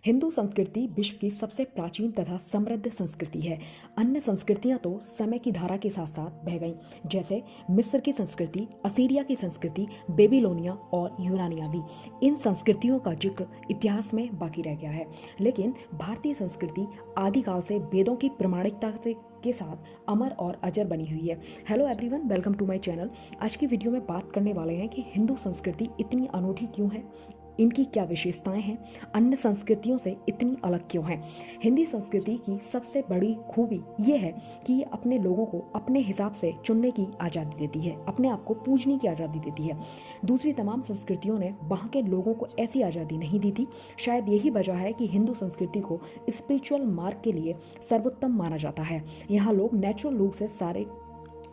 हिंदू संस्कृति विश्व की सबसे प्राचीन तथा समृद्ध संस्कृति है। अन्य संस्कृतियां तो समय की धारा के साथ साथ बह गईं, जैसे मिस्र की संस्कृति, असीरिया की संस्कृति, बेबीलोनिया और यूनानी आदि। इन संस्कृतियों का जिक्र इतिहास में बाकी रह गया है, लेकिन भारतीय संस्कृति आदिकाल से वेदों की प्रामाणिकता के साथ अमर और अजर बनी हुई है। Hello everyone, welcome to my channel. आज की वीडियो में बात करने वाले हैं कि हिंदू संस्कृति इतनी अनूठी क्यों है, इनकी क्या विशेषताएं हैं, अन्य संस्कृतियों से इतनी अलग क्यों है। हिंदी संस्कृति की सबसे बड़ी खूबी ये है कि ये अपने लोगों को अपने हिसाब से चुनने की आज़ादी देती है, अपने आप को पूजने की आज़ादी देती है। दूसरी तमाम संस्कृतियों ने वहाँ के लोगों को ऐसी आज़ादी नहीं दी थी। शायद यही वजह है कि हिंदू संस्कृति को स्पिरिचुअल मार्ग के लिए सर्वोत्तम माना जाता है। यहाँ लोग नेचुरल रूप से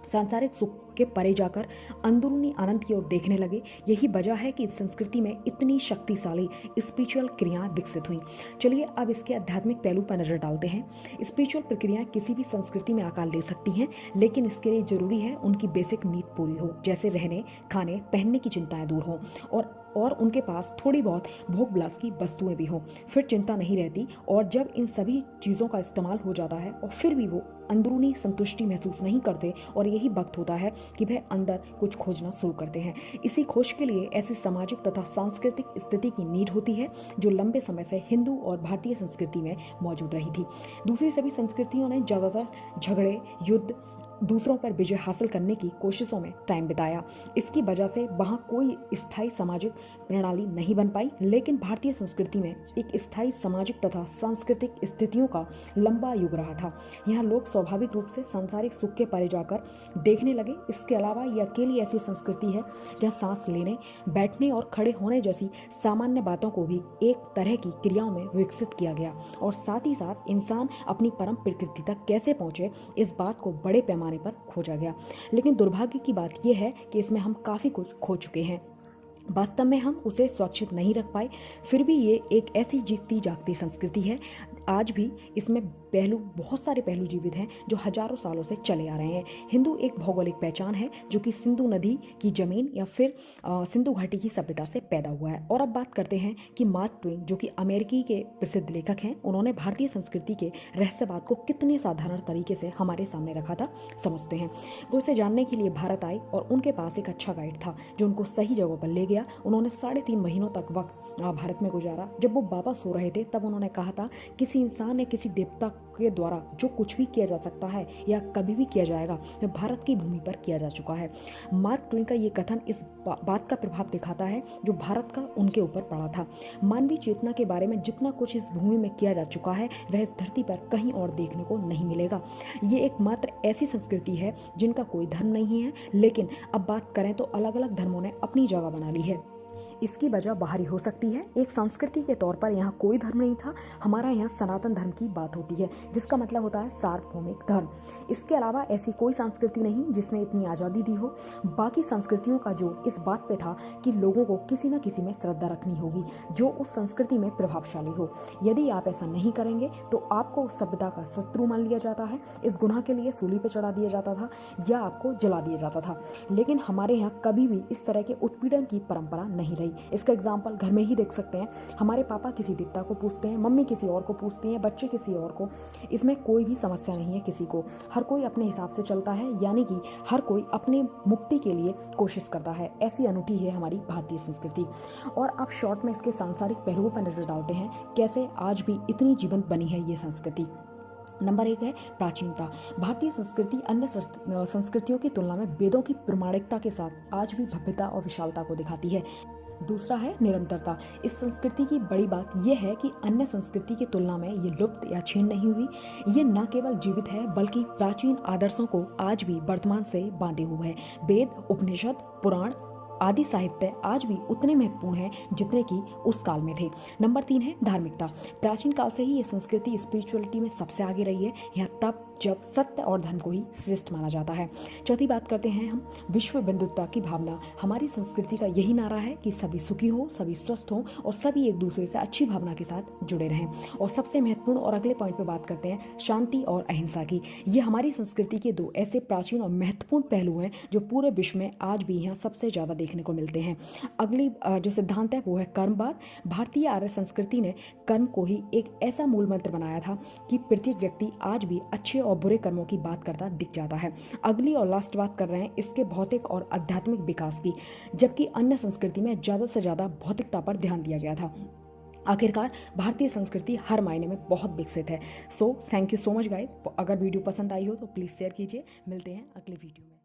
सांसारिक सुख के परे जाकर अंदरूनी आनंद की ओर देखने लगे। यही वजह है कि इस संस्कृति में इतनी शक्तिशाली स्पिरिचुअल क्रियाएं विकसित हुई। चलिए अब इसके आध्यात्मिक पहलू पर नजर डालते हैं। स्पिरिचुअल प्रक्रियाएं किसी भी संस्कृति में आकार ले सकती हैं, लेकिन इसके लिए जरूरी है उनकी बेसिक नीड पूरी हो, जैसे रहने, खाने, पहनने की चिंताएं दूर हों और उनके पास थोड़ी बहुत भोग विलास की वस्तुएं भी हों। फिर चिंता नहीं रहती। और जब इन सभी चीज़ों का इस्तेमाल हो जाता है और फिर भी वो अंदरूनी संतुष्टि महसूस नहीं करते, और यही वक्त होता है कि वह अंदर कुछ खोजना शुरू करते हैं। इसी खोज के लिए ऐसी सामाजिक तथा सांस्कृतिक स्थिति की नीड होती है जो लंबे समय से हिंदू और भारतीय संस्कृति में मौजूद रही थी। दूसरी सभी संस्कृतियों ने ज़्यादातर झगड़े, युद्ध, दूसरों पर विजय हासिल करने की कोशिशों में टाइम बिताया। इसकी वजह से वहाँ कोई स्थायी सामाजिक प्रणाली नहीं बन पाई, लेकिन भारतीय संस्कृति में एक स्थायी सामाजिक तथा सांस्कृतिक स्थितियों का लंबा युग रहा था। यहाँ लोग स्वाभाविक रूप से सांसारिक सुख के परे जाकर देखने लगे। इसके अलावा ये अकेली ऐसी संस्कृति है जहाँ सांस लेने, बैठने और खड़े होने जैसी सामान्य बातों को भी एक तरह की क्रियाओं में विकसित किया गया, और साथ ही साथ इंसान अपनी परम प्रकृति तक कैसे पहुँचे, इस बात को बड़े पैमाने पर खोजा गया। लेकिन दुर्भाग्य की बात यह है कि इसमें हम काफ़ी कुछ खो चुके हैं। वास्तव में हम उसे सुरक्षित नहीं रख पाए। फिर भी ये एक ऐसी जीती जागती संस्कृति है। आज भी इसमें बहुत सारे पहलू जीवित हैं जो हजारों सालों से चले आ रहे हैं। हिंदू एक भौगोलिक पहचान है जो कि सिंधु नदी की जमीन या फिर सिंधु घाटी की सभ्यता से पैदा हुआ है। और अब बात करते हैं कि मार्क ट्वेन, जो कि अमेरिकी के प्रसिद्ध लेखक हैं, उन्होंने भारतीय संस्कृति के रहस्यवाद को कितने साधारण तरीके से हमारे सामने रखा था, समझते हैं। वो इसे जानने के लिए भारत आए और उनके पास एक अच्छा गाइड था जो उनको सही जगह पर ले गया। उन्होंने 3.5 महीनों तक वक्त भारत में गुजारा। जब वो वापस हो रहे थे तब उन्होंने कहा था, किसी इंसान या किसी देवता के द्वारा जो कुछ भी किया जा सकता है या कभी भी किया जाएगा, वह भारत की भूमि पर किया जा चुका है। मार्क ट्वेन का ये कथन इस बात का प्रभाव दिखाता है जो भारत का उनके ऊपर पड़ा था। मानवीय चेतना के बारे में जितना कुछ इस भूमि में किया जा चुका है, वह इस धरती पर कहीं और देखने को नहीं मिलेगा। ये एकमात्र ऐसी संस्कृति है जिनका कोई धर्म नहीं है, लेकिन अब बात करें तो अलग अलग धर्मों ने अपनी जगह बना ली है। इसकी वजह बाहरी हो सकती है। एक संस्कृति के तौर पर यहाँ कोई धर्म नहीं था। हमारा यहाँ सनातन धर्म की बात होती है, जिसका मतलब होता है सार्वभौमिक धर्म। इसके अलावा ऐसी कोई संस्कृति नहीं जिसने इतनी आज़ादी दी हो। बाकी संस्कृतियों का जोर इस बात पे था कि लोगों को किसी न किसी में श्रद्धा रखनी होगी जो उस संस्कृति में प्रभावशाली हो। यदि आप ऐसा नहीं करेंगे तो आपको उस सभ्यता का शत्रु मान लिया जाता है। इस गुनाह के लिए सूली पर चढ़ा दिया जाता था या आपको जला दिया जाता था। लेकिन हमारे यहाँ कभी भी इस तरह के उत्पीड़न की परंपरा नहीं रही। इसका एग्जाम्पल घर में ही देख सकते हैं। हमारे पापा किसी देवता को पूजते हैं, मम्मी किसी और को पूजती हैं, बच्चे किसी और को। इसमें कोई भी समस्या नहीं है किसी को। हर कोई अपने हिसाब से चलता है, यानी कि हर कोई अपने मुक्ति के लिए कोशिश करता है। ऐसी अनूठी है हमारी भारतीय संस्कृति। और अब शॉर्ट में इसके सांसारिक पहलुओं पर नजर डालते हैं, कैसे आज भी इतनी जीवंत बनी है ये संस्कृति। नंबर 1 है प्राचीनता। भारतीय संस्कृति अन्य संस्कृतियों की तुलना में वेदों की प्रामाणिकता के साथ आज भी भव्यता और विशालता को दिखाती है। दूसरा है निरंतरता। इस संस्कृति की बड़ी बात यह है कि अन्य संस्कृति की तुलना में ये लुप्त या क्षीण नहीं हुई। ये न केवल जीवित है बल्कि प्राचीन आदर्शों को आज भी वर्तमान से बांधे हुए है। वेद, उपनिषद, पुराण आदि साहित्य आज भी उतने महत्वपूर्ण हैं जितने कि उस काल में थे। नंबर 3 है धार्मिकता। प्राचीन काल से ही ये संस्कृति स्पिरिचुअलिटी में सबसे आगे रही है। यहाँ तप, जब सत्य और धर्म को ही श्रेष्ठ माना जाता है। चौथी बात करते हैं हम विश्व बंधुत्व की भावना। हमारी संस्कृति का यही नारा है कि सभी सुखी हो, सभी स्वस्थ हो और सभी एक दूसरे से अच्छी भावना के साथ जुड़े रहें। और सबसे महत्वपूर्ण और अगले पॉइंट पे बात करते हैं शांति और अहिंसा की। ये हमारी संस्कृति के दो ऐसे प्राचीन और महत्वपूर्ण पहलू हैं जो पूरे विश्व में आज भी यहाँ सबसे ज़्यादा देखने को मिलते हैं। अगली जो सिद्धांत है वो है कर्मवाद। भारतीय आर्य संस्कृति ने कर्म को ही एक ऐसा मूल मंत्र बनाया था कि प्रत्येक व्यक्ति आज भी अच्छे और बुरे कर्मों की बात करता दिख जाता है। अगली और लास्ट बात कर रहे हैं इसके भौतिक और आध्यात्मिक विकास की, जबकि अन्य संस्कृति में ज़्यादा से ज़्यादा भौतिकता पर ध्यान दिया गया था। आखिरकार भारतीय संस्कृति हर मायने में बहुत विकसित है। So thank you so much guys. अगर वीडियो पसंद आई हो तो प्लीज़ शेयर कीजिए। मिलते हैं अगले वीडियो में।